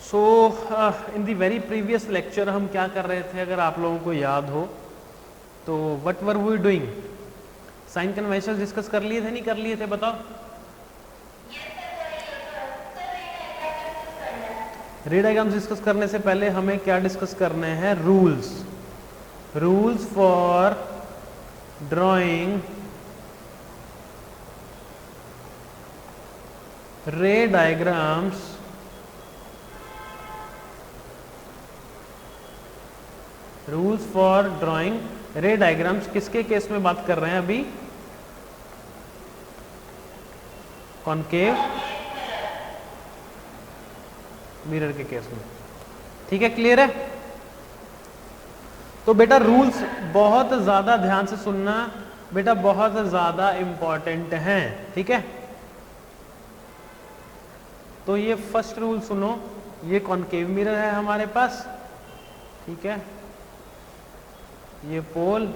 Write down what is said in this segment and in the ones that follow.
So in the very previous lecture हम क्या कर रहे थे, अगर आप लोगों को याद हो तो what were we doing, sign convention discuss कर लिए थे नहीं कर लिए थे बताओ? रे डायग्राम्स डिस्कस करने से पहले हमें क्या डिस्कस करने हैं? रूल्स। रूल्स फॉर ड्राइंग रे डायग्राम्स रूल्स फॉर ड्राइंग रे डायग्राम्स किसके केस में बात कर रहे हैं अभी? कॉनकेव मिरर के केस में। ठीक है, क्लियर है? तो बेटा रूल्स बहुत ज्यादा ध्यान से सुनना बेटा, बहुत ज्यादा इंपॉर्टेंट हैं। ठीक है, तो ये फर्स्ट रूल सुनो, ये कॉनकेव मिरर है हमारे पास। ठीक है, ये पोल,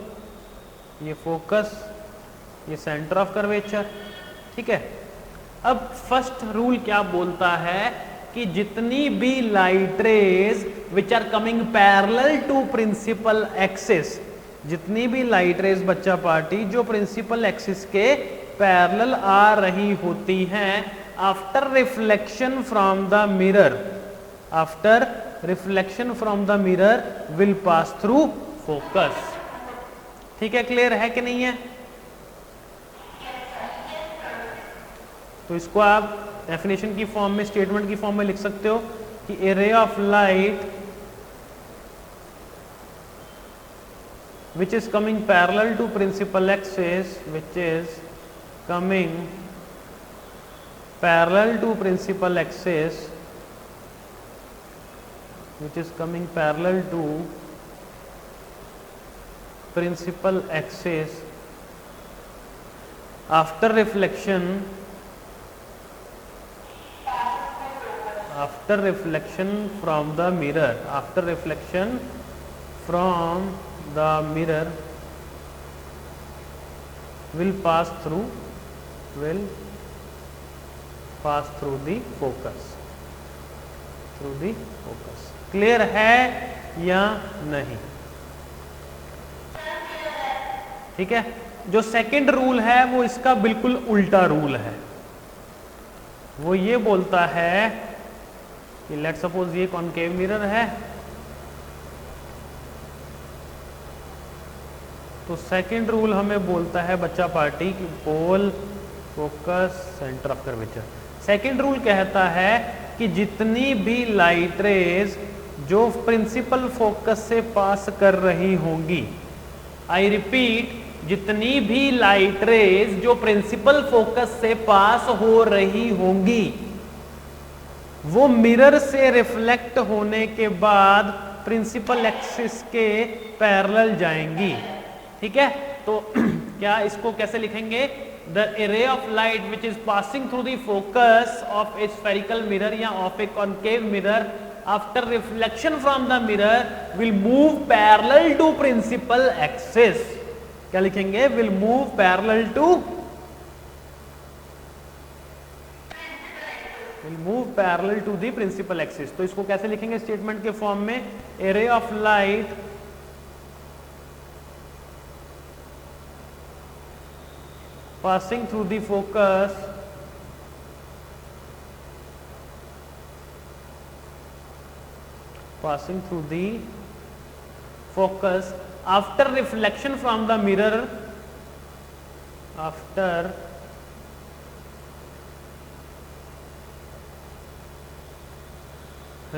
ये फोकस, ये सेंटर ऑफ कर्वेचर। ठीक है, अब फर्स्ट रूल क्या बोलता है कि जितनी भी light rays which are coming parallel to principal axis, जितनी भी लाइट रेज बच्चा पार्टी जो प्रिंसिपल एक्सिस के पैरेलल आ रही होती हैं, after reflection from the mirror, after reflection from the mirror will pass through focus. ठीक है, क्लियर है कि नहीं है? तो इसको आप डेफिनेशन की फॉर्म में, स्टेटमेंट की फॉर्म में लिख सकते हो कि a ray of light which is coming parallel to principal axis, which is coming parallel to principal axis, which is coming parallel to principal axis after reflection from the mirror, after reflection from the mirror will pass through the focus, through the focus। Clear है या नहीं? ठीक है, जो second rule है वो इसका बिल्कुल उल्टा रूल है। वो ये बोलता है कि लेट सपोज ये कॉनकेव मिरर है, तो सेकंड रूल हमें बोलता है बच्चा पार्टी कि pole, focus, centre of curvature. Second rule कहता है कि जितनी भी लाइट रेज जो प्रिंसिपल फोकस से पास कर रही होंगी, आई रिपीट, जितनी भी लाइट रेज जो प्रिंसिपल फोकस से पास हो रही होंगी, वो मिरर से रिफ्लेक्ट होने के बाद प्रिंसिपल एक्सिस के पैरेलल जाएंगी। ठीक है, तो क्या इसको कैसे लिखेंगे? The ray of light which is passing through the focus of a spherical mirror या of a concave mirror after reflection from the mirror will move parallel to principal axis. क्या लिखेंगे? Will move parallel to, will move parallel to the principal axis. तो इसको कैसे लिखेंगे statement के form में? A ray of light passing through the focus after reflection from the mirror, after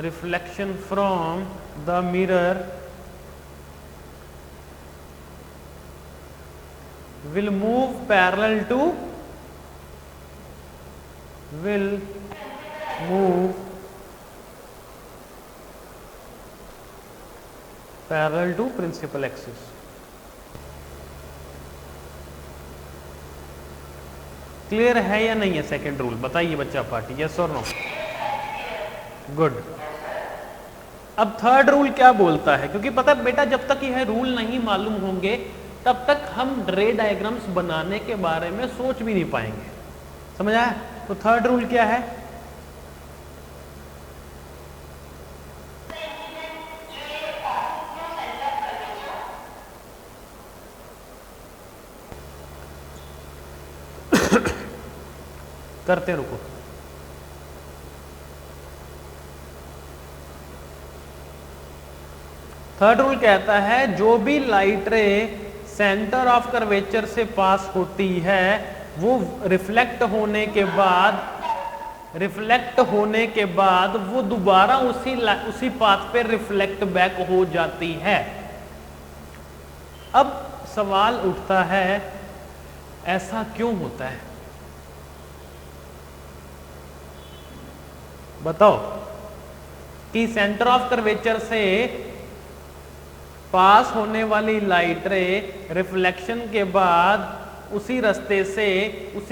reflection from the mirror will move parallel to principal axis। Clear है या नहीं है सेकंड रूल? बताइए बच्चा पार्टी, यस और no? Good. अब third rule क्या बोलता है? क्योंकि पता बेटा, जब तक यह रूल नहीं मालूम होंगे तब तक हम रे डायग्राम्स बनाने के बारे में सोच भी नहीं पाएंगे। समझ आया? तो थर्ड रूल क्या है? करते रुको। थर्ड रूल कहता है जो भी लाइट रे सेंटर ऑफ कर्वेचर से पास होती है वो रिफ्लेक्ट होने के बाद वो दोबारा उसी पाथ पे रिफ्लेक्ट बैक हो जाती है। अब सवाल उठता है ऐसा क्यों होता है, बताओ कि सेंटर ऑफ कर्वेचर से पास होने वाली लाइट रे रिफ्लेक्शन के बाद उसी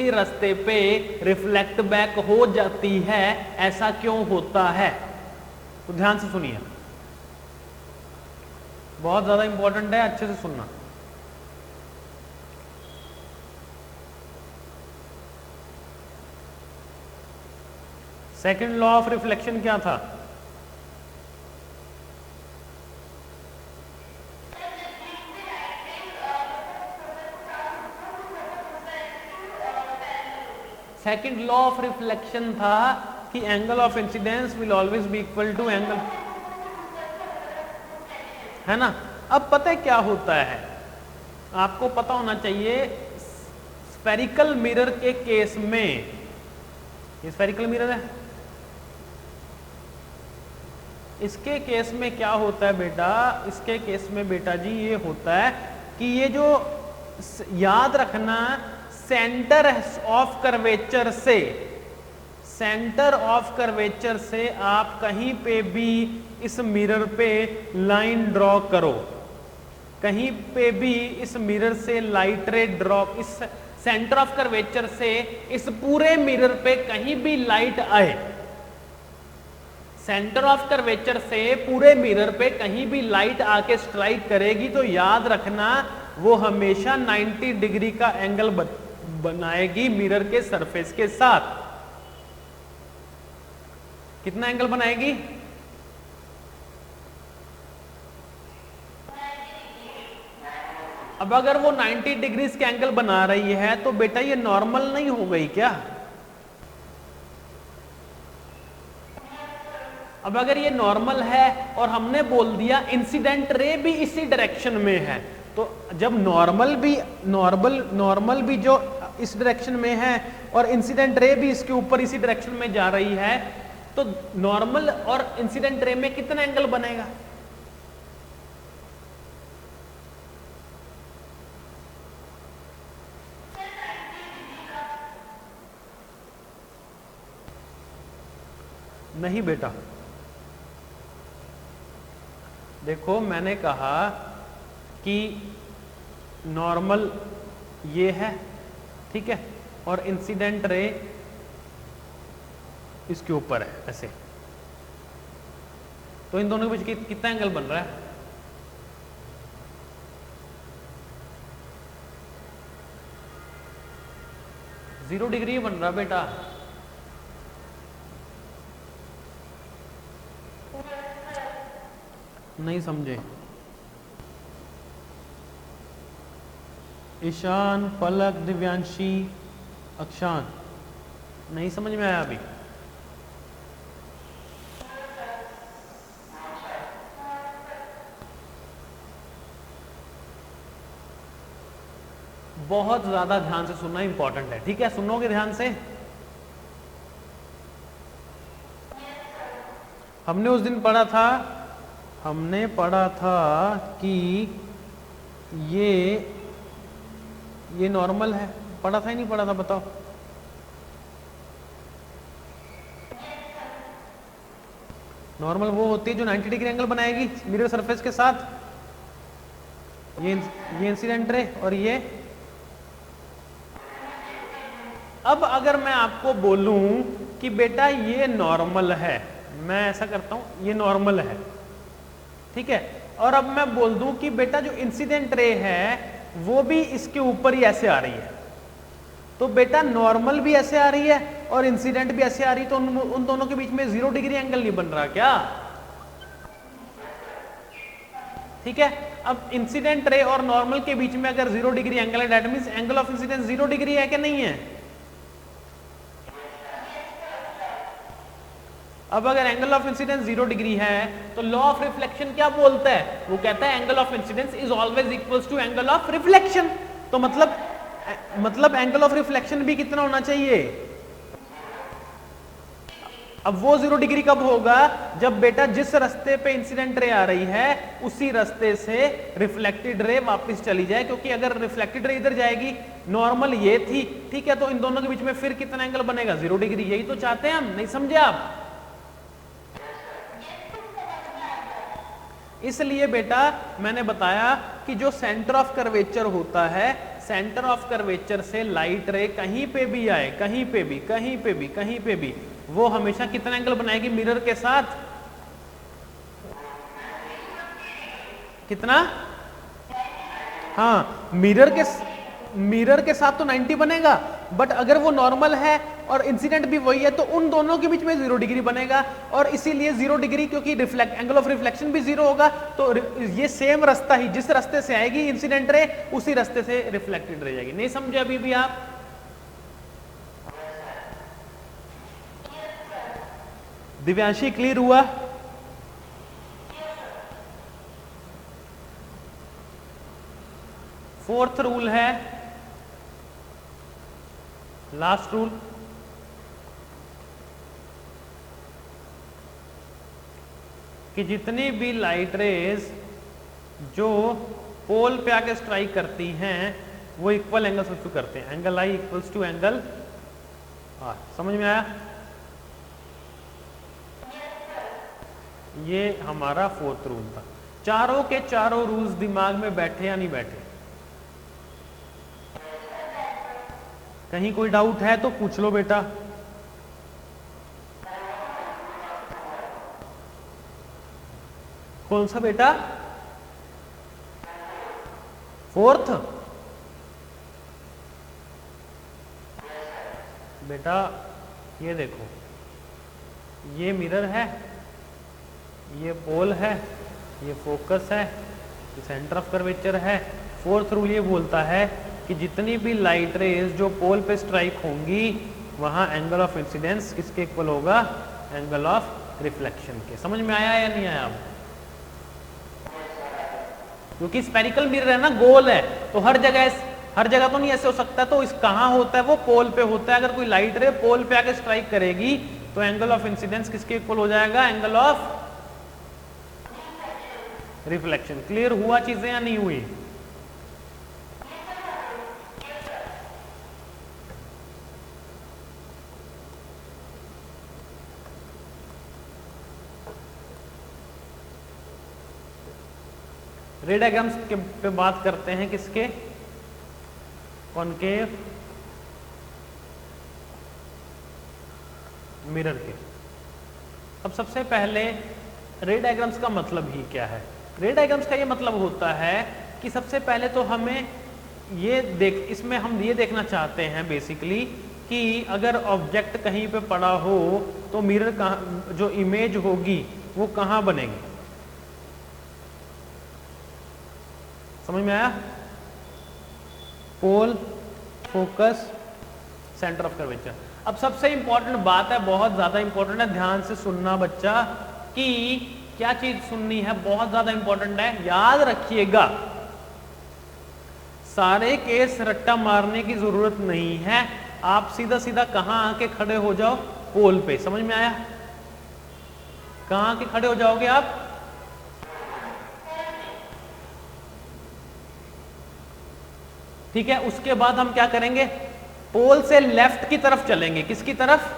रास्ते पे रिफ्लेक्ट बैक हो जाती है, ऐसा क्यों होता है? तो ध्यान से सुनिए, बहुत ज्यादा इंपॉर्टेंट है, अच्छे से सुनना। सेकंड लॉ ऑफ रिफ्लेक्शन क्या था? सेकंड लॉ ऑफ रिफ्लेक्शन था कि angle of incidence will always be equal to angle, है ना। अब पता है क्या होता है, आपको पता होना चाहिए स्फेरिकल मिरर के केस में, ये स्फेरिकल मिरर है, इसके केस में क्या होता है बेटा, इसके केस में बेटा जी ये होता है कि ये जो, याद रखना, सेंटर ऑफ कर्वेचर से आप कहीं पे भी इस मिरर पे लाइन ड्रॉ करो, कहीं पे भी इस मिरर से लाइट रे ड्रॉ, इस सेंटर ऑफ कर्वेचर से इस पूरे मिरर पे कहीं भी लाइट आए, सेंटर ऑफ कर्वेचर से पूरे मिरर पे कहीं भी लाइट आके स्ट्राइक करेगी तो याद रखना वो हमेशा 90 डिग्री का एंगल बनाएगी मिरर के सरफेस के साथ। कितना एंगल बनाएगी? अब अगर वो 90 डिग्रीज के एंगल बना रही है तो बेटा ये नॉर्मल नहीं हो गई क्या? अब अगर ये नॉर्मल है और हमने बोल दिया इंसिडेंट रे भी इसी डायरेक्शन में है, तो जब नॉर्मल भी जो इस डायरेक्शन में है और इंसिडेंट रे भी इसके ऊपर इसी डायरेक्शन में जा रही है, तो नॉर्मल और इंसिडेंट रे में कितना एंगल बनेगा? नहीं बेटा, देखो मैंने कहा कि नॉर्मल ये है, ठीक है, और इंसिडेंट रे इसके ऊपर है ऐसे, तो इन दोनों के बीच कितना एंगल बन रहा है? जीरो डिग्री बन रहा बेटा। नहीं समझे? ईशान, पलक, दिव्यांशी, अक्षान, नहीं समझ में आया अभी? बहुत ज्यादा ध्यान से सुनना इंपॉर्टेंट है, ठीक है? सुनोगे ध्यान से? हमने उस दिन पढ़ा था कि ये नॉर्मल है, पढ़ा था ही नहीं पढ़ा था, बताओ? नॉर्मल वो होती है जो 90 डिग्री एंगल बनाएगी मिरर सरफेस के साथ, ये इंसिडेंट रे और ये। अब अगर मैं आपको बोलूं कि बेटा ये नॉर्मल है, मैं ऐसा करता हूं, ये नॉर्मल है, ठीक है, और अब मैं बोल दूं कि बेटा जो इंसिडेंट रे है वो भी इसके ऊपर ही ऐसे आ रही है, तो बेटा नॉर्मल भी ऐसे आ रही है और इंसिडेंट भी ऐसे आ रही है, तो उन दोनों के बीच में 0 डिग्री एंगल नहीं बन रहा क्या? ठीक है, अब इंसिडेंट रे और नॉर्मल के बीच में अगर 0 डिग्री एंगल है, that means angle of incidence 0 degree है कि नहीं है? अब अगर एंगल ऑफ इंसिडेंस 0 डिग्री है तो लॉ ऑफ रिफ्लेक्शन क्या बोलता है? वो कहता है angle of incidence is always equals to angle of reflection. तो मतलब एंगल ऑफ रिफ्लेक्शन भी कितना होना चाहिए? अब वो 0 डिग्री कब होगा? जब बेटा जिस रास्ते पे इंसिडेंट रे आ रही है उसी रास्ते से रिफ्लेक्टेड रे वापस चली जाए, क्योंकि अगर रिफ्लेक्टेड रे इधर जाएगी, नॉर्मल ये थी, ठीक है, तो इन दोनों के बीच में फिर कितना एंगल बनेगा? 0 डिग्री। यही तो चाहते हैं हम, नहीं समझे आप? इसलिए बेटा मैंने बताया कि जो सेंटर ऑफ कर्वेचर होता है, सेंटर ऑफ कर्वेचर से लाइट रे कहीं पे भी आए, कहीं पे भी, कहीं पे भी, कहीं पे भी, वो हमेशा कितना एंगल बनाएगी मिरर के साथ? कितना? हाँ, मिरर के साथ तो 90 बनेगा, बट अगर वो नॉर्मल है और इंसिडेंट भी वही है तो उन दोनों के बीच में 0 डिग्री बनेगा। और इसीलिए 0 डिग्री, क्योंकि एंगल ऑफ रिफ्लेक्शन भी 0 होगा, तो ये सेम रास्ता ही, जिस रास्ते से आएगी इंसिडेंट रे उसी रास्ते से रिफ्लेक्टेड रह जाएगी। नहीं समझे अभी भी आप? दिव्यांशी क्लियर हुआ? फोर्थ रूल है, लास्ट रूल, कि जितनी भी लाइट रेज जो पोल पे आके स्ट्राइक करती हैं वो इक्वल एंगल सब्स्टिट्यूट करते हैं। Angle i equals to angle r. समझ में आया? ये हमारा फोर्थ रूल था। चारों के चारों रूल्स दिमाग में बैठे या नहीं बैठे? कहीं कोई डाउट है तो पूछ लो बेटा। कौन सा बेटा? फोर्थ? बेटा ये देखो, ये मिरर है, ये पोल है, ये फोकस है, ये सेंटर ऑफ कर्वेचर है। फोर्थ रूल ये बोलता है कि जितनी भी लाइट रेज जो पोल पे स्ट्राइक होंगी वहां एंगल ऑफ इंसिडेंस किसके इक्वल होगा? एंगल ऑफ रिफ्लेक्शन के। समझ में आया या नहीं आया अब? क्योंकि स्फेरिकल मिरर है ना, गोल है, तो हर जगह तो नहीं ऐसे हो सकता। तो इस कहां होता है? वो पोल पे होता है। अगर कोई लाइट रे पोल पे आके स्ट्राइक करेगी तो एंगल ऑफ इंसिडेंस किसके इक्वल हो जाएगा? Angle of reflection. क्लियर हुआ चीजें या नहीं हुई? रे डायग्राम्स के पे बात करते हैं, किसके? कॉनकेव मिरर के। अब सबसे पहले रे डायग्राम्स का मतलब ही क्या है? रे डायग्राम्स का ये मतलब होता है कि सबसे पहले तो हमें इसमें हम ये देखना चाहते हैं बेसिकली कि अगर ऑब्जेक्ट कहीं पे पड़ा हो तो मिरर कहाँ, जो इमेज होगी वो कहाँ बनेगी। समझ में आया? पोल, फोकस, सेंटर ऑफ कर्वेचर। अब सबसे इंपॉर्टेंट बात है, बहुत ज्यादा इंपॉर्टेंट है, ध्यान से सुनना बच्चा, कि क्या चीज सुननी है, बहुत ज्यादा इंपॉर्टेंट है, याद रखिएगा। सारे केस रट्टा मारने की जरूरत नहीं है, आप सीधा सीधा कहां आके खड़े हो जाओ? पोल पे। समझ में आया? कहां आके खड़े हो जाओगे आप? ठीक है, उसके बाद हम क्या करेंगे? पोल से लेफ्ट की तरफ चलेंगे। किसकी तरफ?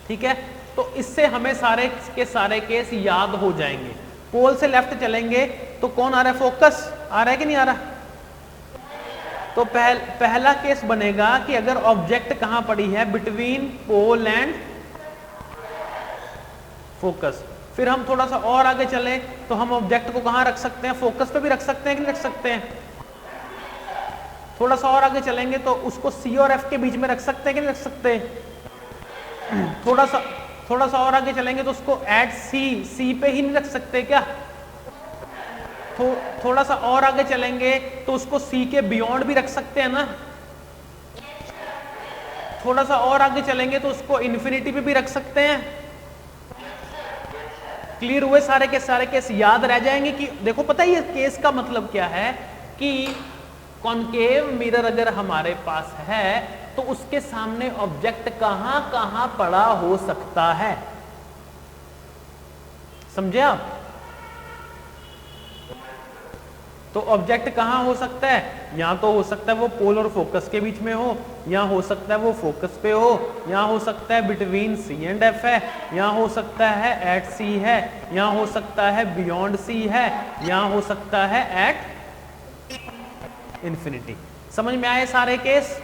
ठीक है, तो इससे हमें सारे के सारे केस याद हो जाएंगे। पोल से लेफ्ट चलेंगे तो कौन आ रहा है? फोकस आ रहा है कि नहीं आ रहा? तो पहला केस बनेगा कि अगर ऑब्जेक्ट कहां पड़ी है? Between pole and focus. फिर हम थोड़ा सा और आगे चले तो हम ऑब्जेक्ट को कहां रख सकते हैं? फोकस पे भी रख सकते हैं कि नहीं रख सकते हैं? थोड़ा सा और आगे चलेंगे तो उसको सी और एफ के बीच में रख सकते हैं कि नहीं रख सकते? थोड़ा सा और आगे चलेंगे तो उसको एट सी पे ही नहीं रख सकते क्या? थोड़ा सा और आगे चलेंगे तो उसको सी के बियॉन्ड भी रख सकते हैं ना? थोड़ा सा और आगे चलेंगे तो उसको इन्फिनिटी पे भी रख सकते हैं। क्लियर हुए सारे के सारे केस, याद रह जाएंगे कि देखो पता है ये केस का मतलब क्या है कि कॉनकेव मिरर अगर हमारे पास है तो उसके सामने ऑब्जेक्ट कहां कहां पड़ा हो सकता है, समझे आप? तो ऑब्जेक्ट कहां हो सकता है, या तो हो सकता है वो पोल और फोकस के बीच में हो, या हो सकता है वो फोकस पे हो, या हो सकता है बिटवीन सी एंड एफ है, या हो सकता है एट सी है, या हो सकता है बियॉन्ड सी है, या हो सकता है एट इंफिनिटी। समझ में आए सारे केस?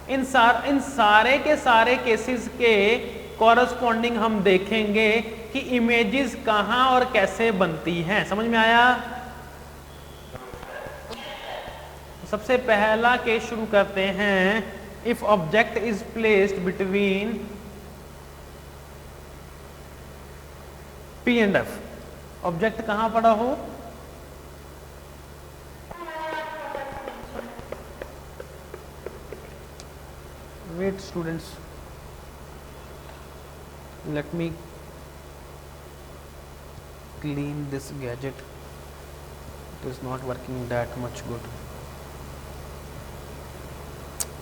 इन सारे के सारे केसेस के कॉरस्पॉन्डिंग हम देखेंगे कि इमेजेस कहां और कैसे बनती हैं। समझ में आया? सबसे पहला केस शुरू करते हैं। If object is placed between P and F, object कहां पड़ा हो? Wait students, let me clean this gadget, it is not working that much good।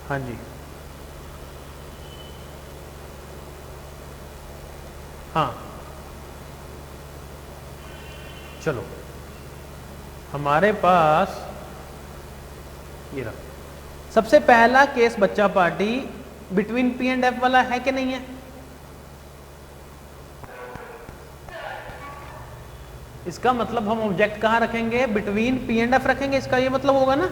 हाँ जी, हाँ चलो, हमारे पास ये रहा सबसे पहला केस बच्चा party between P and F वाला है कि नहीं है? इसका मतलब हम ऑब्जेक्ट कहां रखेंगे? बिटवीन पी एंड एफ रखेंगे, इसका ये मतलब होगा ना।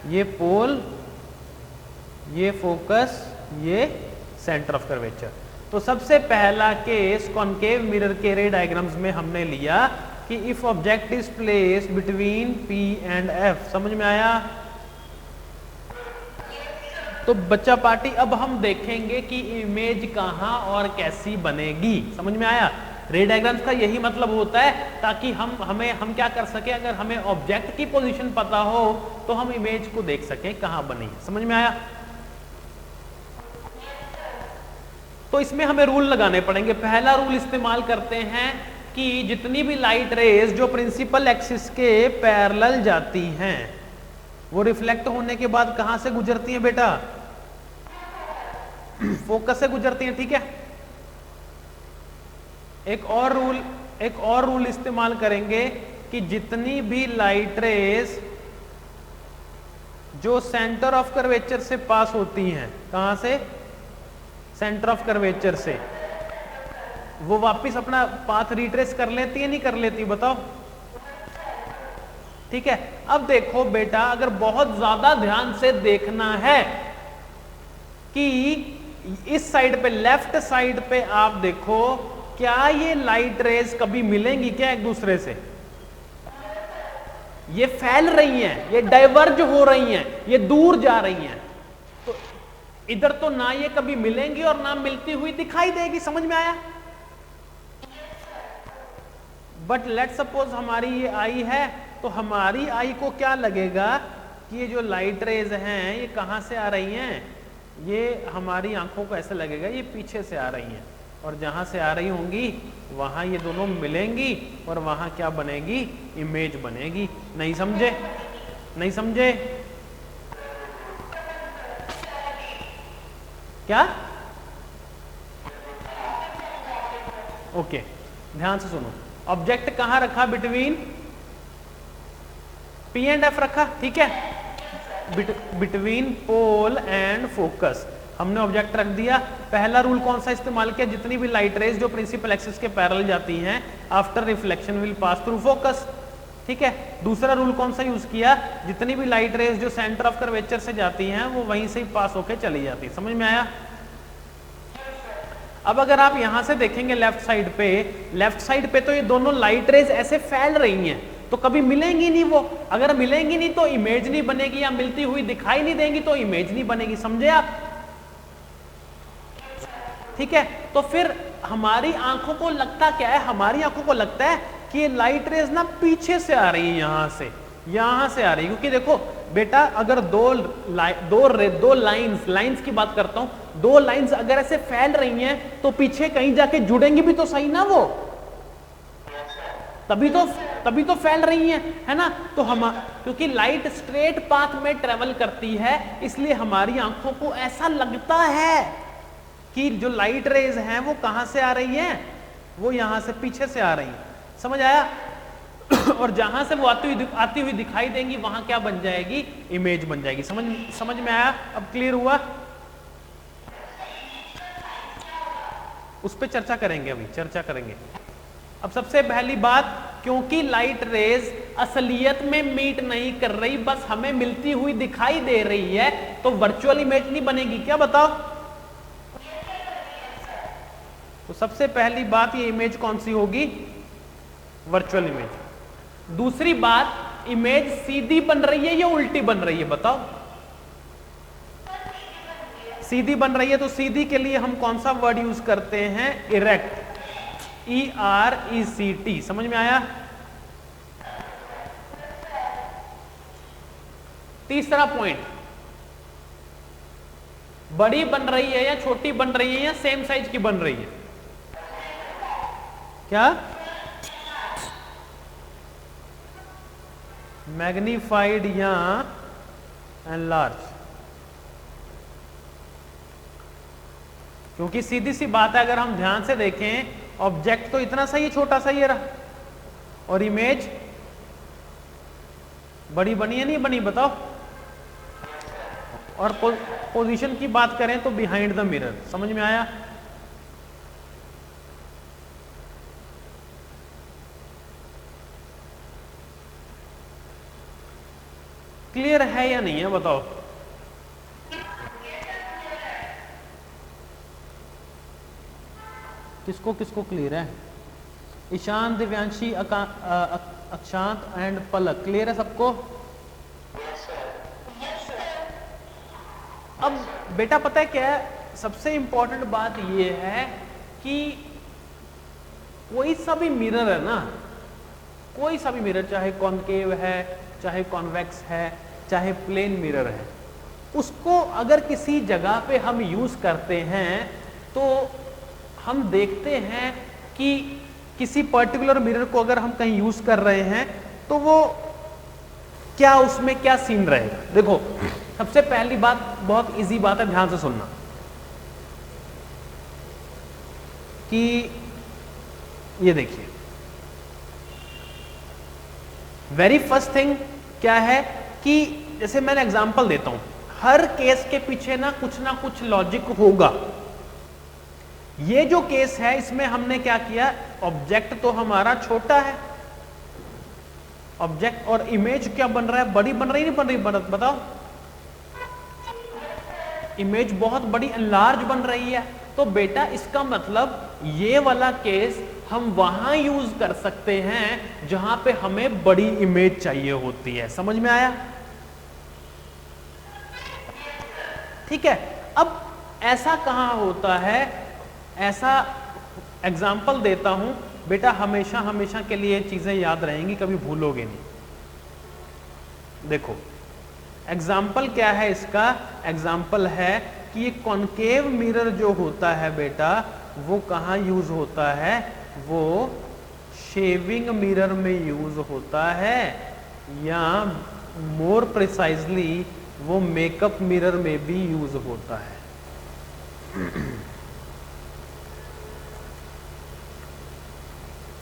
ये पोल, ये फोकस, ये सेंटर ऑफ कर्वेचर। तो सबसे पहला केस कॉनकेव मिरर के रे डायग्राम्स में हमने लिया कि if object is placed between P and F. समझ में आया? तो बच्चा पार्टी अब हम देखेंगे कि इमेज कहां और कैसी बनेगी। समझ में आया? रे डायग्राम्स का यही मतलब होता है ताकि हम क्या कर सके, अगर हमें ऑब्जेक्ट की पोजीशन पता हो तो हम इमेज को देख सकें कहां बनी है। समझ में आया? तो इसमें हमें रूल लगाने पड़ेंगे। पहला रूल इस्तेमाल करते हैं कि जितनी भी लाइट रेज जो प्रिंसिपल एक्सिस के पैरेलल जाती हैं वो रिफ्लेक्ट होने के बाद कहां से गुजरती हैं बेटा? फोकस से गुजरती हैं। ठीक है, एक और रूल इस्तेमाल करेंगे कि जितनी भी लाइट रेज जो सेंटर ऑफ कर्वेचर से पास होती हैं, कहां से? सेंटर ऑफ कर्वेचर से, वो वापस अपना पाथ रिट्रेस कर लेती है नहीं कर लेती? बताओ। ठीक है, अब देखो बेटा, अगर बहुत ज्यादा ध्यान से देखना है कि इस साइड पे, लेफ्ट साइड पे आप देखो, क्या ये लाइट रेज कभी मिलेंगी क्या एक दूसरे से? ये फैल रही हैं, ये डाइवर्ज हो रही हैं, ये दूर जा रही हैं। तो इधर तो ना ये कभी मिलेंगी और ना मिलती हुई दिखाई देगी। समझ में आया? बट लेट सपोज हमारी ये आई है, तो हमारी आई को क्या लगेगा कि ये जो लाइट रेज हैं ये कहां से आ रही हैं? ये हमारी आंखों को ऐसा लगेगा ये पीछे से आ रही हैं, और जहां से आ रही होंगी वहां ये दोनों मिलेंगी और वहां क्या बनेगी? इमेज बनेगी। नहीं समझे? नहीं समझे? क्या? ओके, ध्यान से सुनो। ऑब्जेक्ट कहां रखा? बिटवीन पी एंड एफ रखा। ठीक है, बिटवीन पोल एंड फोकस हमने ऑब्जेक्ट रख दिया। पहला रूल कौन सा इस्तेमाल किया? जितनी भी लाइट रेज जो प्रिंसिपल एक्सिस के पैरेलल जाती हैं after reflection will pass through focus. ठीक है, दूसरा रूल कौन सा यूज किया? जितनी भी लाइट रेज जो सेंटर ऑफ कर्वेचर से जाती हैं वो वहीं से ही पास होकर चली जाती है। समझ में आया? अब अगर आप यहां से देखेंगे लेफ्ट साइड पे तो ये दोनों लाइट रेज ऐसे फैल रही हैं, तो कभी मिलेंगी नहीं वो। अगर मिलेंगी नहीं तो इमेज नहीं बनेगी, या मिलती हुई दिखाई नहीं देंगी तो इमेज नहीं बनेगी। समझे आप? ठीक है, तो फिर हमारी आंखों को लगता क्या है? हमारी आंखों को लगता है कि ये लाइट रेज ना पीछे से आ रही है, यहां से आ रही है। क्योंकि देखो बेटा अगर दो लाइंस की बात करता हूं, दो लाइंस अगर ऐसे फैल रही हैं तो पीछे कहीं जाके जुड़ेंगी भी तो सही ना वो, तभी तो फैल रही है ना। तो हम क्योंकि लाइट स्ट्रेट पाथ में ट्रेवल करती है इसलिए हमारी आंखों को ऐसा लगता है कि जो लाइट रेज हैं वो कहां से आ रही हैं, वो यहां से पीछे से आ रही हैं। समझ आया? और जहां से वो आती हुई दिखाई देंगी वहां क्या बन जाएगी, इमेज बन जाएगी। समझ में आया? अब क्लियर हुआ? उस पर चर्चा करेंगे, अभी चर्चा करेंगे। अब सबसे पहली बात, क्योंकि लाइट रेज असलियत में मीट नहीं कर रही, बस हमें मिलती हुई दिखाई दे रही है, तो वर्चुअल इमेज नहीं बनेगी क्या, बताओ? तो सबसे पहली बात, ये इमेज कौन सी होगी, वर्चुअल इमेज। दूसरी बात, इमेज सीधी बन रही है या उल्टी बन रही है, बताओ? सीधी बन रही है, तो सीधी के लिए हम कौन सा वर्ड यूज करते हैं, इरेक्ट, ERECT। समझ में आया? तीसरा पॉइंट, बड़ी बन रही है या छोटी बन रही है या सेम साइज की बन रही है, क्या? मैग्नीफाइड या एनलार्ज। क्योंकि सीधी सी बात है, अगर हम ध्यान से देखें, ऑब्जेक्ट तो इतना सा ही छोटा सा ही रहा, और इमेज बड़ी बनी है नहीं बनी, बताओ? और पोजीशन की बात करें तो बिहाइंड द मिरर। समझ में आया? क्लियर है या नहीं है, बताओ? किसको किसको क्लियर है? ईशान, दिव्यांशी, अक्षांत एंड पलक, क्लियर है सबको? अब बेटा पता है क्या है, सबसे इंपॉर्टेंट बात यह है कि कोई सा भी मिरर है ना, कोई सा भी मिरर, चाहे कॉनकेव है, चाहे कॉन्वेक्स है, चाहे प्लेन मिरर है, उसको अगर किसी जगह पे हम यूज करते हैं तो हम देखते हैं कि किसी पर्टिकुलर मिरर को अगर हम कहीं यूज कर रहे हैं तो वो क्या, उसमें क्या सीन रहेगा। देखो, सबसे पहली बात, बहुत इजी बात है, ध्यान से सुनना, कि ये देखिए, वेरी फर्स्ट थिंग क्या है कि जैसे मैंने एग्जांपल देता हूं, हर केस के पीछे ना कुछ लॉजिक होगा। ये जो केस है, इसमें हमने क्या किया, ऑब्जेक्ट तो हमारा छोटा है, ऑब्जेक्ट, और इमेज क्या बन रहा है, बड़ी बन रही नहीं बन रही, बताओ? इमेज बहुत बड़ी, लार्ज बन रही है। तो बेटा इसका मतलब ये वाला केस हम वहां यूज कर सकते हैं जहां पे हमें बड़ी इमेज चाहिए होती है। समझ में आया? ठीक है। अब ऐसा कहां होता है, ऐसा एग्जाम्पल देता हूं बेटा, हमेशा हमेशा के लिए चीजें याद रहेंगी, कभी भूलोगे नहीं। देखो एग्जाम्पल क्या है इसका, एग्जाम्पल है कि ये कॉनकेव मिरर जो होता है बेटा, वो कहां यूज होता है, वो शेविंग मिरर में यूज होता है, या मोर प्रिसाइजली वो मेकअप मिरर में भी यूज होता है।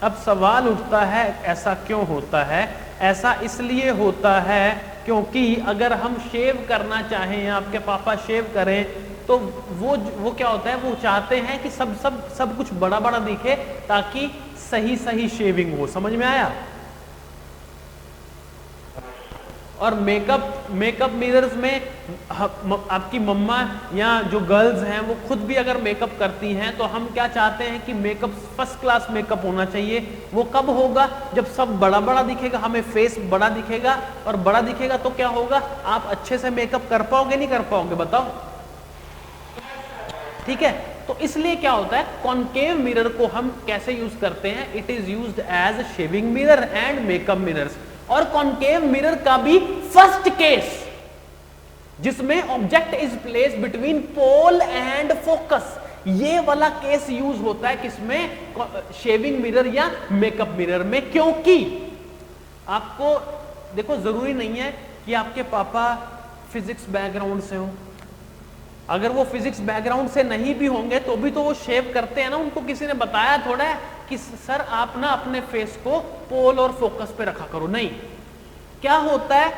अब सवाल उठता है ऐसा क्यों होता है? ऐसा इसलिए होता है क्योंकि अगर हम शेव करना चाहें या आपके पापा शेव करें तो वो क्या होता है, वो चाहते हैं कि सब कुछ बड़ा बड़ा दिखे ताकि सही सही शेविंग हो। समझ में आया? और मेकअप मिरर्स में आपकी मम्मा या जो गर्ल्स हैं वो खुद भी अगर मेकअप करती हैं तो हम क्या चाहते हैं कि मेकअप फर्स्ट क्लास मेकअप होना चाहिए। वो कब होगा? जब सब बड़ा बड़ा दिखेगा, हमें फेस बड़ा दिखेगा, और बड़ा दिखेगा तो क्या होगा, आप अच्छे से मेकअप कर पाओगे नहीं कर पाओगे, बताओ? ठीक है। तो इसलिए क्या होता है, कॉनकेव मिरर को हम कैसे यूज करते हैं, it is used as shaving mirror and makeup mirrors. और कॉन्केव मिरर का भी फर्स्ट केस जिसमें object is placed between pole and focus, ये वाला केस यूज होता है किसमें, शेविंग मिरर या मेकअप मिरर में। क्योंकि आपको देखो जरूरी नहीं है कि आपके पापा फिजिक्स बैकग्राउंड से हो, अगर वो फिजिक्स बैकग्राउंड से नहीं भी होंगे तो भी तो वो शेव करते हैं ना, उनको किसी ने बताया थोड़ा है कि सर आप ना अपने फेस को पोल और फोकस पे रखा करो। नहीं, क्या होता है,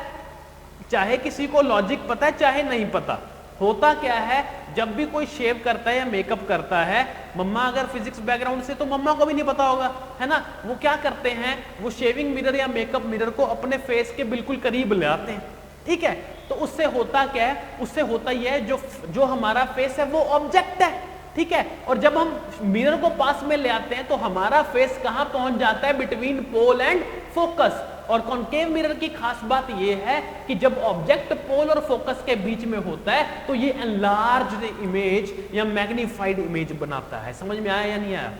चाहे किसी को लॉजिक पता है चाहे नहीं पता, होता क्या है जब भी कोई शेव करता है या मेकअप करता है, मम्मा अगर फिजिक्स बैकग्राउंड से तो मम्मा को भी नहीं पता होगा, है ना, वो क्या करते हैं, वो शेविंग मिरर या मेकअप मिरर को अपने फेस के बिल्कुल करीब ले आते हैं। ठीक है, तो उससे होता क्या है, उससे होता यह है जो हमारा फेस है वो ऑब्जेक्ट है। ठीक है, और जब हम मिरर को पास में ले आते हैं तो हमारा फेस कहां पहुंच जाता है, बिटवीन पोल एंड फोकस। और कॉन्केव मिरर की खास बात यह है कि जब ऑब्जेक्ट पोल और फोकस के बीच में होता है तो ये एनलार्ज्ड इमेज या मैग्नीफाइड इमेज बनाता है। समझ में आया या नहीं आया?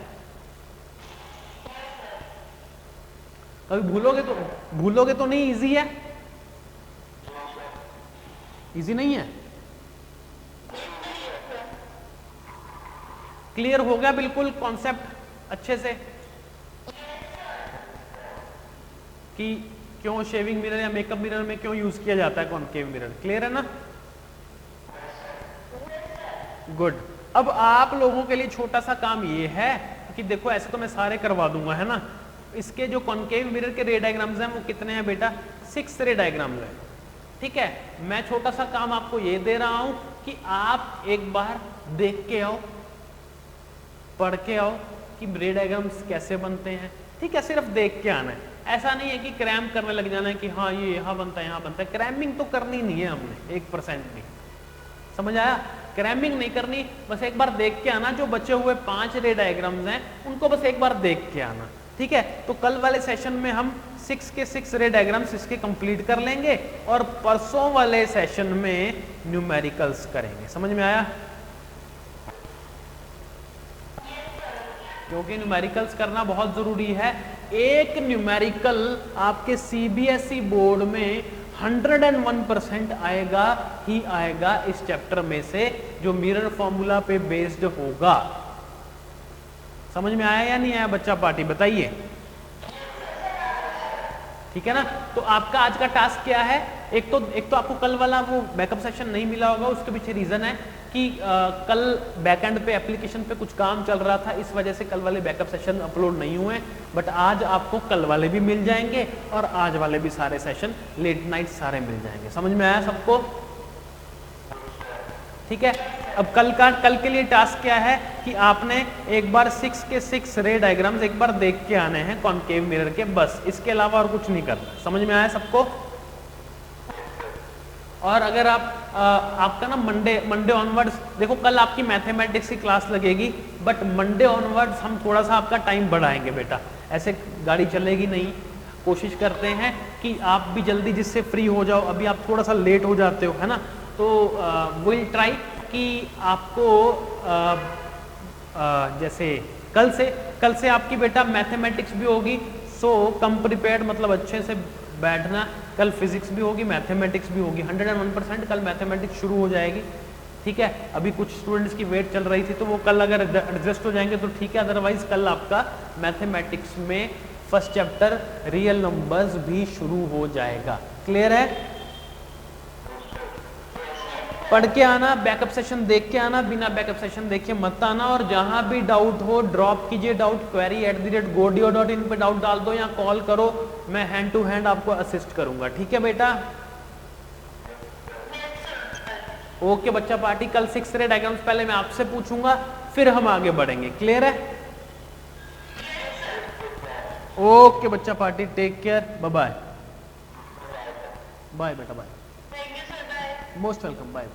कभी भूलोगे तो नहीं, इजी है, इजी नहीं है, क्लियर हो गया बिल्कुल कॉन्सेप्ट अच्छे से कि क्यों शेविंग मिरर या मेकअप मिरर में क्यों यूज किया जाता है कॉन्केव मिरर, क्लियर है ना? गुड। अब आप लोगों के लिए छोटा सा काम ये है कि देखो ऐसे तो मैं सारे करवा दूंगा, है ना, इसके जो कॉन्केव मिरर के रे डायग्राम्स हैं वो कितने हैं बेटा, 6 रे डायग्राम्स हैं। ठीक है, मैं छोटा सा काम आपको ये दे रहा हूं कि आप एक बार देख के आओ, पढ़ के आओ कि रे डायग्राम्स कैसे बनते हैं। ठीक है, सिर्फ देख के आना है, ऐसा नहीं है कि क्रैम करने लग जाना है कि हाँ ये यहाँ बनता है यहाँ बनता है। क्रैमिंग तो करनी नहीं है हमने 1% भी, समझ आया? क्रैमिंग नहीं करनी, बस एक बार देख के आना। जो बचे हुए 5 रे डायग्राम्स हैं उनको बस एक बार देख के आना। ठीक है, तो कल वाले सेशन में हम 6 के 6 रे डायग्राम्स इसके कंप्लीट कर लेंगे और परसों वाले सेशन में न्यूमेरिकल्स करेंगे। समझ में आया? क्योंकि न्यूमेरिकल्स करना बहुत जरूरी है। एक न्यूमेरिकल आपके सीबीएसई बोर्ड में 101% आएगा ही आएगा इस चैप्टर में से, जो मिरर फॉर्मूला पे बेस्ड होगा। समझ में आया या नहीं आया बच्चा पार्टी, बताइए? ठीक है ना, तो आपका आज का टास्क क्या है? एक तो आपको कल वाला वो बैकअप सेशन नहीं मिला होगा, उसके पीछे रीजन है कि कल बैकएंड पे एप्लीकेशन पे कुछ काम चल रहा था, इस वजह से कल वाले बैकअप सेशन अपलोड नहीं हुए। बट आज आपको कल वाले भी मिल जाएंगे और आज वाले भी सारे सेशन लेट नाइट सारे मिल जाएंगे। समझ में आया सबको? ठीक है, अब कल के लिए टास्क क्या है कि आपने एक बार 6 के 6 रे डायग्राम्स एक बार देख के आने हैं कॉन्केव मिरर के, बस इसके अलावा और कुछ नहीं करना। समझ में आया सबको? और अगर आपका ना मंडे ऑनवर्ड्स, देखो कल आपकी मैथमेटिक्स की क्लास लगेगी, बट मंडे ऑनवर्ड्स हम थोड़ा सा आपका टाइम बढ़ाएंगे बेटा, ऐसे गाड़ी चलेगी नहीं। कोशिश करते हैं कि आप भी जल्दी जिससे फ्री हो जाओ, अभी आप थोड़ा सा लेट हो जाते हो, है ना, तो विल ट्राई कि आपको जैसे कल से आपकी बेटा मैथमेटिक्स भी होगी, सो कम प्रिपेयर्ड, मतलब अच्छे से बैठना। कल फिजिक्स भी होगी, मैथमेटिक्स भी होगी, 101% कल मैथमेटिक्स शुरू हो जाएगी। ठीक है, अभी कुछ स्टूडेंट्स की वेट चल रही थी तो वो कल अगर एडजस्ट हो जाएंगे तो ठीक है, अदरवाइज कल आपका मैथमेटिक्स में फर्स्ट चैप्टर रियल नंबर्स भी शुरू हो जाएगा। क्लियर है? पढ़ के आना, बैकअप सेशन देख के आना, बिना बैकअप सेशन देखे मत आना। और जहां भी डाउट हो ड्रॉप कीजिए डाउट, query@godio.in पे डाउट डाल दो या कॉल करो, मैं हैंड टू हैंड आपको असिस्ट करूंगा। ठीक है बेटा? ओके बच्चा पार्टी, कल 6 रे डायग्राम्स पहले मैं आपसे पूछूंगा, फिर हम आगे बढ़ेंगे। क्लियर है? ओके बच्चा party, take care, bye bye. Bye बेटा, बाय। Most welcome, bye.